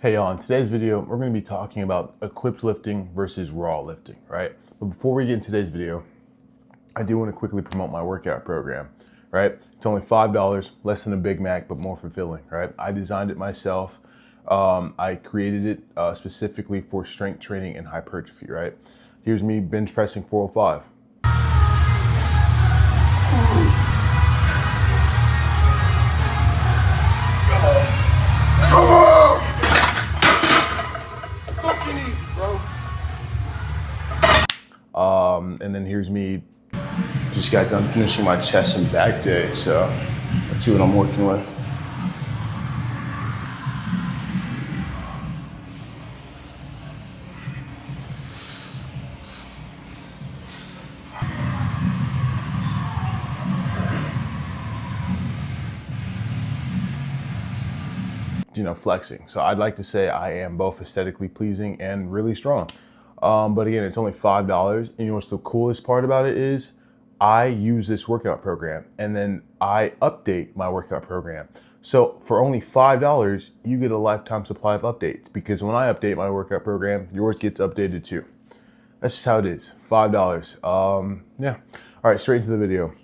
Hey y'all, in today's video, we're going to be talking about equipped lifting versus raw lifting, right? But before we get into today's video, I do want to quickly promote my workout program, right? It's only $5, less than a Big Mac, but more fulfilling, right? I designed it myself. I created it specifically for strength training and hypertrophy, right? Here's me bench pressing 405. Easy, bro. And then here's me, just got done finishing my chest and back day, so let's see what I'm working with. Flexing. So I'd like to say I am both aesthetically pleasing and really strong. But again, it's only $5. And you know what's the coolest part about it is I use this workout program and then I update my workout program. So for only $5, you get a lifetime supply of updates, because when I update my workout program, yours gets updated too. That's just how it is. $5. Yeah. All right, straight into the video.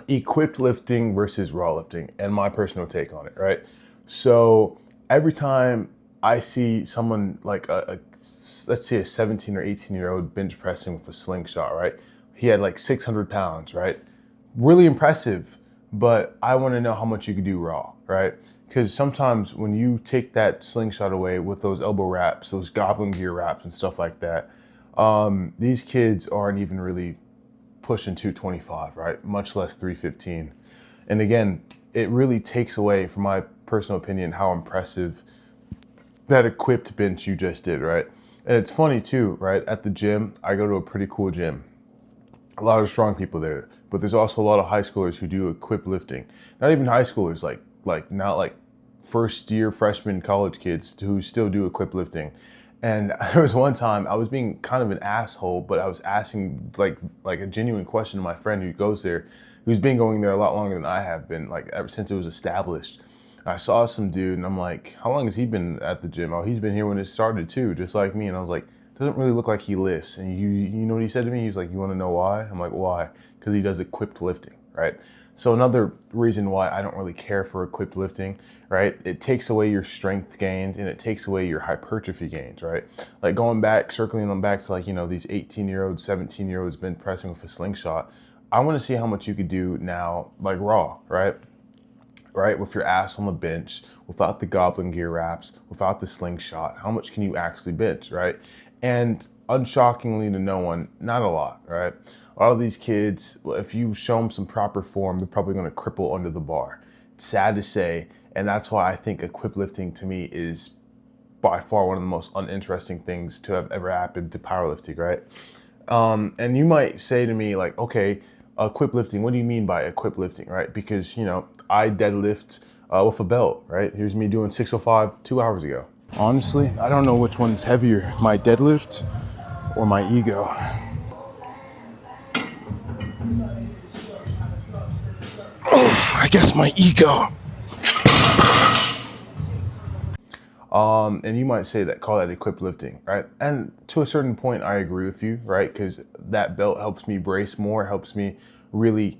Equipped lifting versus raw lifting, and my personal take on it, right? So every time I see someone like let's say a 17 or 18-year-old bench pressing with a slingshot, right? He had like 600 pounds, right? Really impressive, but I want to know how much you could do raw, right? Because sometimes when you take that slingshot away with those elbow wraps, those goblin gear wraps and stuff like that, these kids aren't even really pushing 225, right? Much less 315. And again, it really takes away, from my personal opinion, how impressive that equipped bench you just did, right? And it's funny too, right? At the gym, I go to a pretty cool gym. A lot of strong people there, but there's also a lot of high schoolers who do equipped lifting. Not even high schoolers, not like first year freshman college kids who still do equipped lifting. And there was one time I was being kind of an asshole, but I was asking like a genuine question to my friend who goes there, who's been going there a lot longer than I have been, like ever since it was established. I saw some dude and I'm like, how long has he been at the gym? Oh, he's been here when it started too, just like me. And I was like, doesn't really look like he lifts. And you know what he said to me? He was like, you want to know why? I'm like, why? Because he does equipped lifting, right? So another reason why I don't really care for equipped lifting, right? It takes away your strength gains and it takes away your hypertrophy gains, right? Like circling them back to these 18-year-olds, 17-year-olds been pressing with a slingshot. I want to see how much you could do now, like raw, right? Right, with your ass on the bench, without the goblin gear wraps, without the slingshot. How much can you actually bench, right? And unshockingly to no one, not a lot, right? A lot of these kids, if you show them some proper form, they're probably going to cripple under the bar. It's sad to say, and that's why I think equipped lifting to me is by far one of the most uninteresting things to have ever happened to powerlifting, right? And you might say to me like, okay, equipped lifting, what do you mean by equipped lifting, right? Because, I deadlift with a belt, right? Here's me doing 605 2 hours ago. Honestly, I don't know which one's heavier, my deadlift or my ego. I guess my ego. And you might say call that equipped lifting, right? And to a certain point, I agree with you, right? Because that belt helps me brace more, helps me really,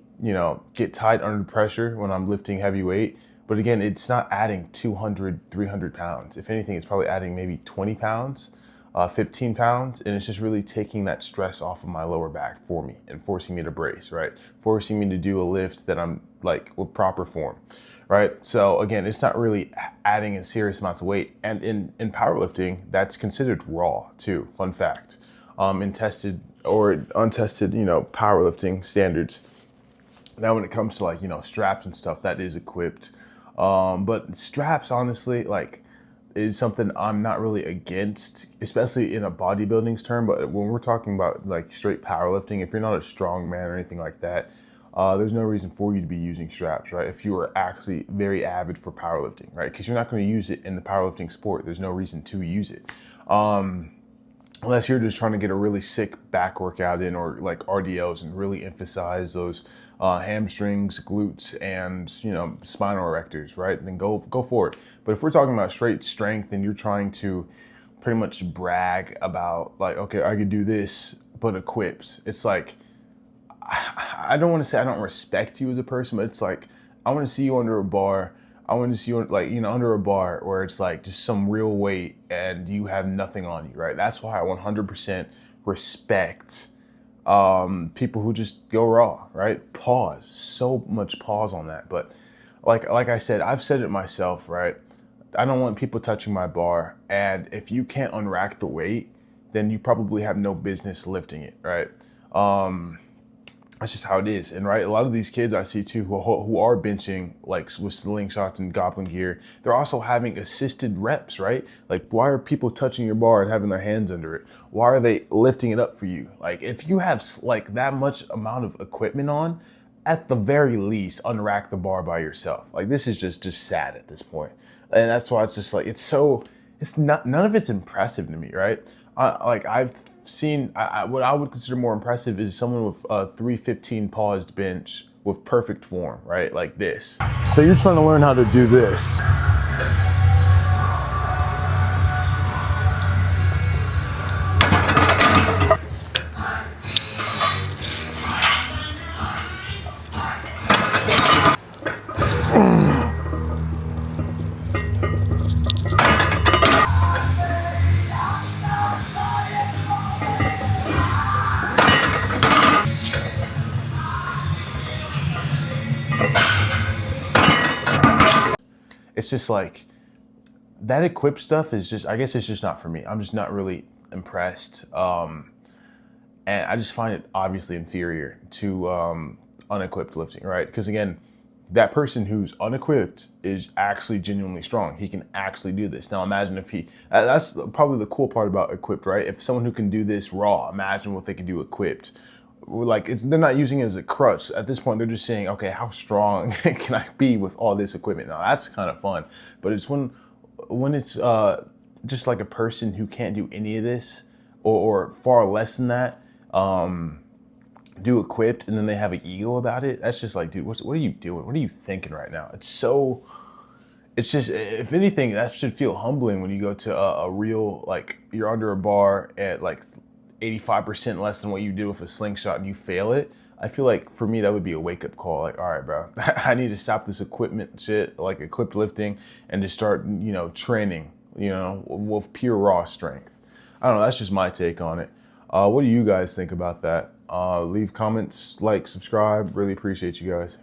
get tight under pressure when I'm lifting heavy weight. But again, it's not adding 200, 300 pounds. If anything, it's probably adding maybe 20 pounds, 15 pounds. And it's just really taking that stress off of my lower back for me and forcing me to brace, right? Forcing me to do a lift that I'm like with proper form. Right. So again, it's not really adding in serious amounts of weight. And in powerlifting, that's considered raw too. Fun fact. In tested or untested, powerlifting standards. Now, when it comes to straps and stuff, that is equipped. But straps, honestly, is something I'm not really against, especially in a bodybuilding's term. But when we're talking about straight powerlifting, if you're not a strong man or anything like that, there's no reason for you to be using straps, right? If you are actually very avid for powerlifting, right? Because you're not going to use it in the powerlifting sport. There's no reason to use it. unless you're just trying to get a really sick back workout in, or like RDLs, and really emphasize those hamstrings, glutes, and spinal erectors, right? Then go for it. But if we're talking about straight strength and you're trying to pretty much brag about like, okay, I could do this, but equipped, it's like, I don't want to say I don't respect you as a person, but it's like, I want to see you under a bar. I want to see you like, under a bar where it's like just some real weight and you have nothing on you, right? That's why I 100% respect people who just go raw, right? Pause, so much pause on that. But like I said, I've said it myself, right? I don't want people touching my bar, and if you can't unrack the weight, then you probably have no business lifting it, right? That's just how it is. And right, a lot of these kids I see too who are benching like with slingshots and goblin gear, they're also having assisted reps, right? Like, why are people touching your bar and having their hands under it? Why are they lifting it up for you? Like, if you have like that much amount of equipment on, at the very least, unrack the bar by yourself. Like, this is just sad at this point. And that's why it's just like, it's not, none of it's impressive to me, right? Like, I've seen, what I would consider more impressive is someone with a 315 paused bench with perfect form, right? Like this. So you're trying to learn how to do this. It's just like, that equipped stuff is just, I guess it's just not for me. I'm just not really impressed. And I just find it obviously inferior to unequipped lifting, right? Because again, that person who's unequipped is actually genuinely strong. He can actually do this. Now imagine if that's probably the cool part about equipped, right? If someone who can do this raw, imagine what they could do equipped. Like, they're not using it as a crutch. At this point, they're just saying, okay, how strong can I be with all this equipment? Now that's kind of fun, but it's when it's just like a person who can't do any of this, or far less than that, do equipped, and then they have an ego about it. That's just like, dude, what are you doing? What are you thinking right now? It's just, if anything, that should feel humbling when you go to a real, like, you're under a bar at like 85% less than what you did with a slingshot and you fail it. I feel like for me, that would be a wake up call. Like, all right, bro, I need to stop this equipment shit, like equipped lifting, and just start, training, with pure raw strength. I don't know. That's just my take on it. What do you guys think about that? Leave comments, like, subscribe. Really appreciate you guys.